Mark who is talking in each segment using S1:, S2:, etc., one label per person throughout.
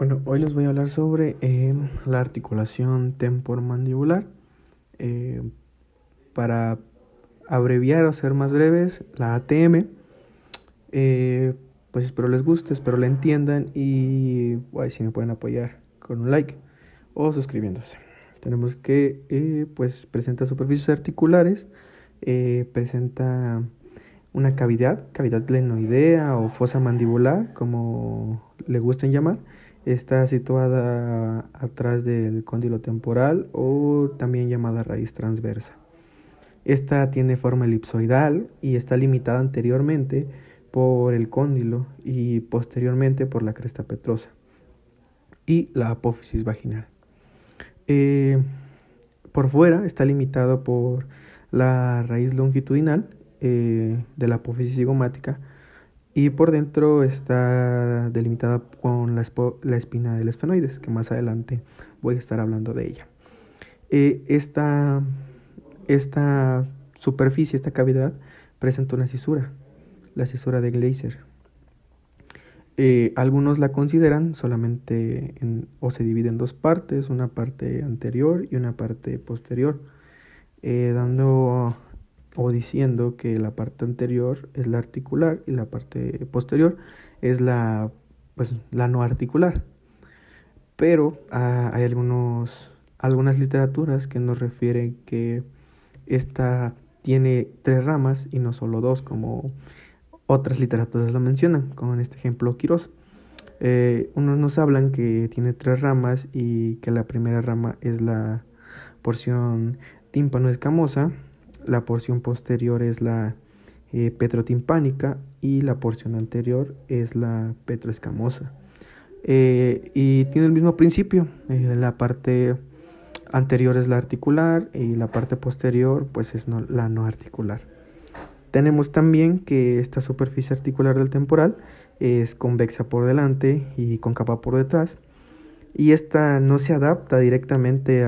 S1: Bueno, hoy les voy a hablar sobre la articulación temporomandibular. Eh, para abreviar o ser más breves, la ATM. Pues espero les guste, espero la entiendan y si me pueden apoyar con un like o suscribiéndose. Tenemos que pues presenta superficies articulares, presenta una cavidad glenoidea o fosa mandibular, como le gusten llamar. Está situada atrás del cóndilo temporal o también llamada raíz transversa. Esta tiene forma elipsoidal y está limitada anteriormente por el cóndilo y posteriormente por la cresta petrosa y la apófisis vaginal. Por fuera está limitado por la raíz longitudinal de la apófisis cigomática, y por dentro está delimitada con la espina del esfenoides, que más adelante voy a estar hablando de ella. Esta superficie, esta cavidad, presenta una cisura, la cisura de Glaser. Algunos la consideran solamente o se divide en dos partes, una parte anterior y una parte posterior, dando o diciendo que la parte anterior es la articular y la parte posterior es la no articular. Pero hay algunas literaturas que nos refieren que esta tiene tres ramas y no solo dos, como otras literaturas lo mencionan, como en este ejemplo Quirós. Unos nos hablan que tiene tres ramas y que la primera rama es la porción tímpano-escamosa, la porción posterior es la petrotimpánica y la porción anterior es la petroescamosa. Y tiene el mismo principio. La parte anterior es la articular y la parte posterior pues es la no articular. Tenemos también que esta superficie articular del temporal es convexa por delante y cóncava por detrás, y esta no se adapta directamente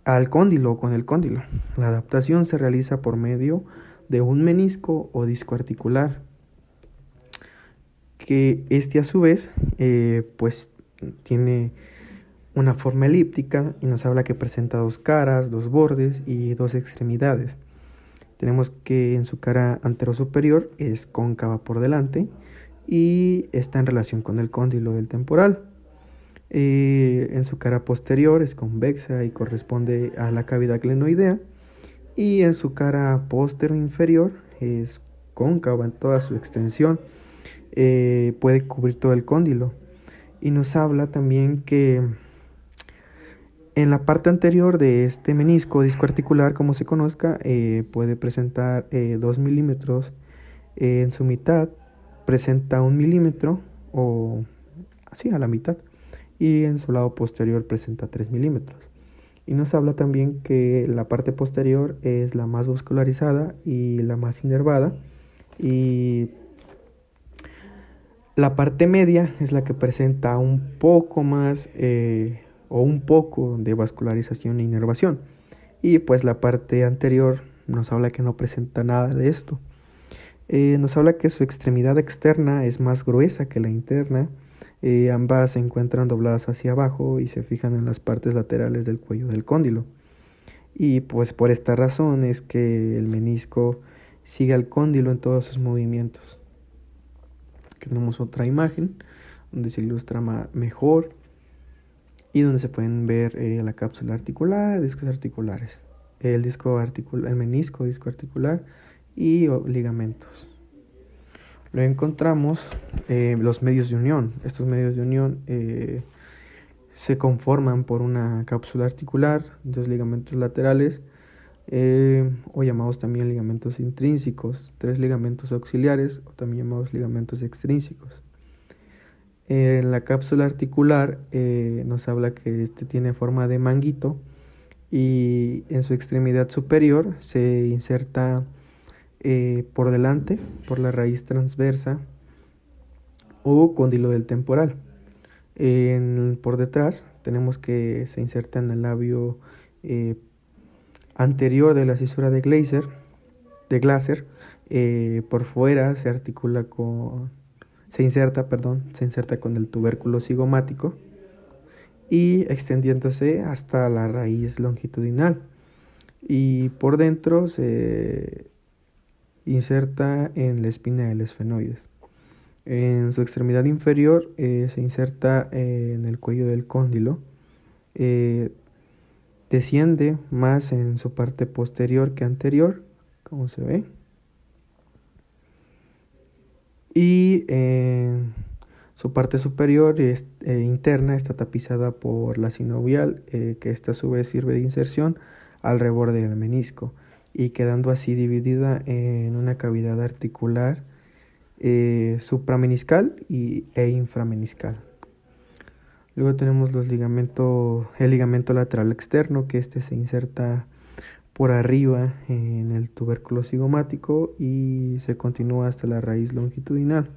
S1: al cóndilo o con el cóndilo. La adaptación se realiza por medio de un menisco o disco articular, que a su vez pues tiene una forma elíptica y nos habla que presenta dos caras, dos bordes y dos extremidades. Tenemos que en su cara anterosuperior es cóncava por delante y está en relación con el cóndilo del temporal. En su cara posterior es convexa y corresponde a la cavidad glenoidea, y en su cara inferior es cóncava en toda su extensión, puede cubrir todo el cóndilo, y nos habla también que en la parte anterior de este menisco, disco articular como se conozca, puede presentar 2 milímetros. En su mitad presenta 1 milímetro, o así a la mitad, y en su lado posterior presenta 3 milímetros. Y nos habla también que la parte posterior es la más vascularizada y la más inervada, y la parte media es la que presenta un poco más o un poco de vascularización e inervación. Y pues la parte anterior nos habla que no presenta nada de esto. Nos habla que su extremidad externa es más gruesa que la interna. Ambas se encuentran dobladas hacia abajo y se fijan en las partes laterales del cuello del cóndilo. Y pues por esta razón es que el menisco sigue al cóndilo en todos sus movimientos. Tenemos otra imagen donde se ilustra mejor y donde se pueden ver la cápsula articular, discos articulares, el menisco, disco articular y ligamentos. Luego encontramos los medios de unión. Estos medios de unión se conforman por una cápsula articular, dos ligamentos laterales, o llamados también ligamentos intrínsecos, tres ligamentos auxiliares, o también llamados ligamentos extrínsecos. En la cápsula articular nos habla que este tiene forma de manguito, y en su extremidad superior se inserta por delante por la raíz transversa o cóndilo del temporal. Por detrás tenemos que se inserta en el labio anterior de la cisura de Glaser. Por fuera se articula se inserta con el tubérculo cigomático y extendiéndose hasta la raíz longitudinal. Y por dentro se inserta en la espina del esfenoides. En su extremidad inferior se inserta en el cuello del cóndilo. Desciende más en su parte posterior que anterior, como se ve. Y su parte superior interna está tapizada por la sinovial, que esta a su vez sirve de inserción al reborde del menisco y quedando así dividida en una cavidad articular suprameniscal e inframeniscal. Luego tenemos el ligamento lateral externo, que se inserta por arriba en el tubérculo cigomático y se continúa hasta la raíz longitudinal,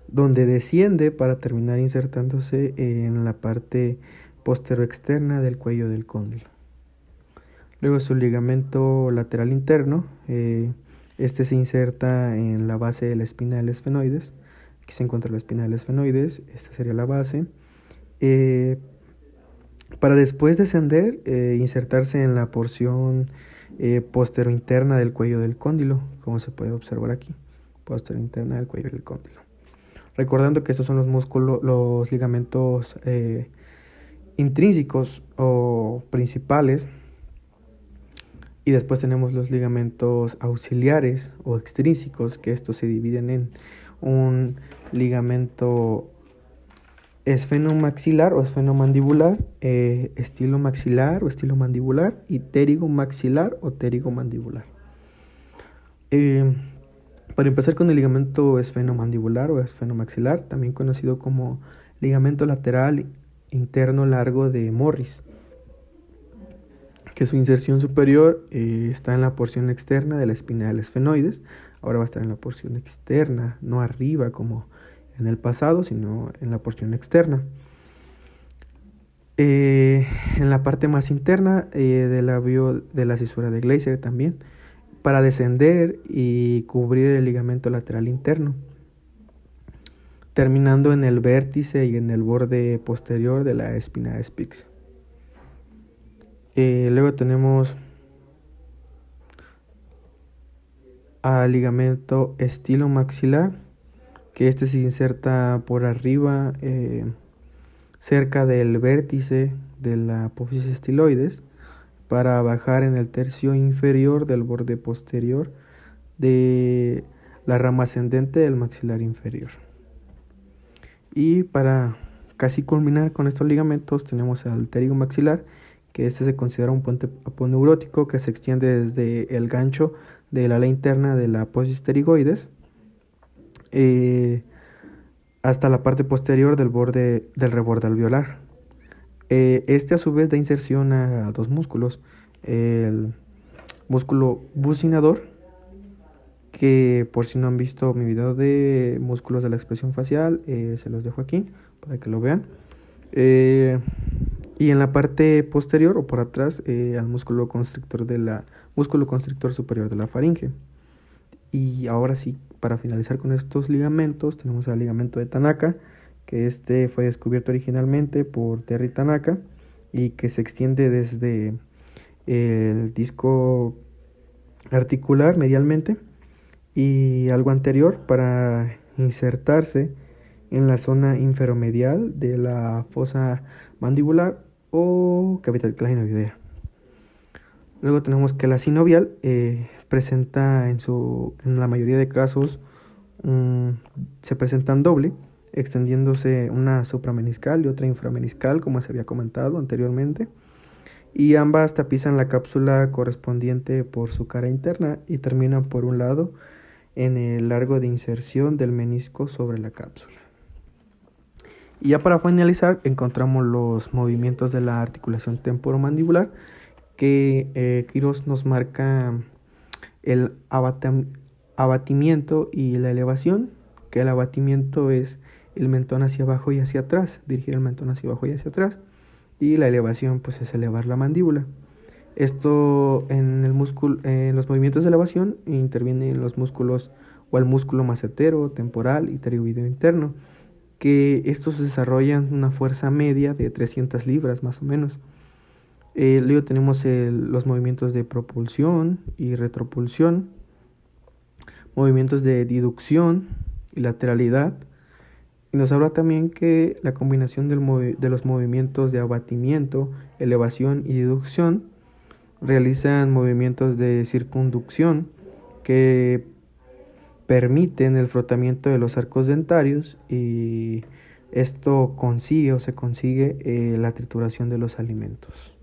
S1: donde desciende para terminar insertándose en la parte posteroexterna del cuello del cóndilo. Luego su ligamento lateral interno, se inserta en la base de la espina del esfenoides. Aquí se encuentra la espina del esfenoides, esta sería la base. Para después descender, insertarse en la porción posterointerna del cuello del cóndilo, como se puede observar aquí, posterointerna del cuello del cóndilo. Recordando que estos son los ligamentos intrínsecos o principales, y después tenemos los ligamentos auxiliares o extrínsecos, que estos se dividen en un ligamento esfenomaxilar o esfenomandibular, estilomaxilar o estilomandibular, y pterigomaxilar o pterigomandibular. Para empezar con el ligamento esfenomandibular o esfenomaxilar, también conocido como ligamento lateral interno largo de Morris, que su inserción superior está en la porción externa de la espina del esfenoides. Ahora va a estar en la porción externa, no arriba como en el pasado, sino en la porción externa. En la parte más interna del labio de la cisura de Glaser también, para descender y cubrir el ligamento lateral interno, terminando en el vértice y en el borde posterior de la espina de Spix. Luego tenemos al ligamento estilomaxilar, que se inserta por arriba cerca del vértice de la apófisis estiloides para bajar en el tercio inferior del borde posterior de la rama ascendente del maxilar inferior. Y para casi culminar con estos ligamentos tenemos al pterigomaxilar, que se considera un puente aponeurótico que se extiende desde el gancho del ala interna de la apófisis pterigoides hasta la parte posterior del reborde alveolar. A su vez da inserción a dos músculos, el músculo bucinador, que por si no han visto mi video de músculos de la expresión facial, se los dejo aquí para que lo vean. Y en la parte posterior o por atrás al músculo constrictor superior de la faringe. Y ahora sí, para finalizar con estos ligamentos, tenemos el ligamento de Tanaka, que fue descubierto originalmente por Terry Tanaka y que se extiende desde el disco articular medialmente y algo anterior para insertarse en la zona inferomedial de la fosa mandibular o cavidad clinoidea. Luego tenemos que la sinovial presenta en la mayoría de casos se presentan doble, extendiéndose una suprameniscal y otra inframeniscal, como se había comentado anteriormente, y ambas tapizan la cápsula correspondiente por su cara interna y terminan por un lado en el largo de inserción del menisco sobre la cápsula. Y ya para finalizar encontramos los movimientos de la articulación temporomandibular, que Quirós nos marca el abatimiento y la elevación, que el abatimiento es el mentón hacia abajo y hacia atrás, dirigir el mentón hacia abajo y hacia atrás, y la elevación pues es elevar la mandíbula. Esto en los movimientos de elevación intervienen los músculos o al músculo macetero, temporal y pterigoideo interno, que estos desarrollan una fuerza media de 300 libras más o menos. Luego tenemos los movimientos de propulsión y retropulsión, movimientos de diducción y lateralidad. Y nos habla también que la combinación de los movimientos de abatimiento, elevación y diducción realizan movimientos de circunducción que permiten el frotamiento de los arcos dentarios, y esto consigue la trituración de los alimentos.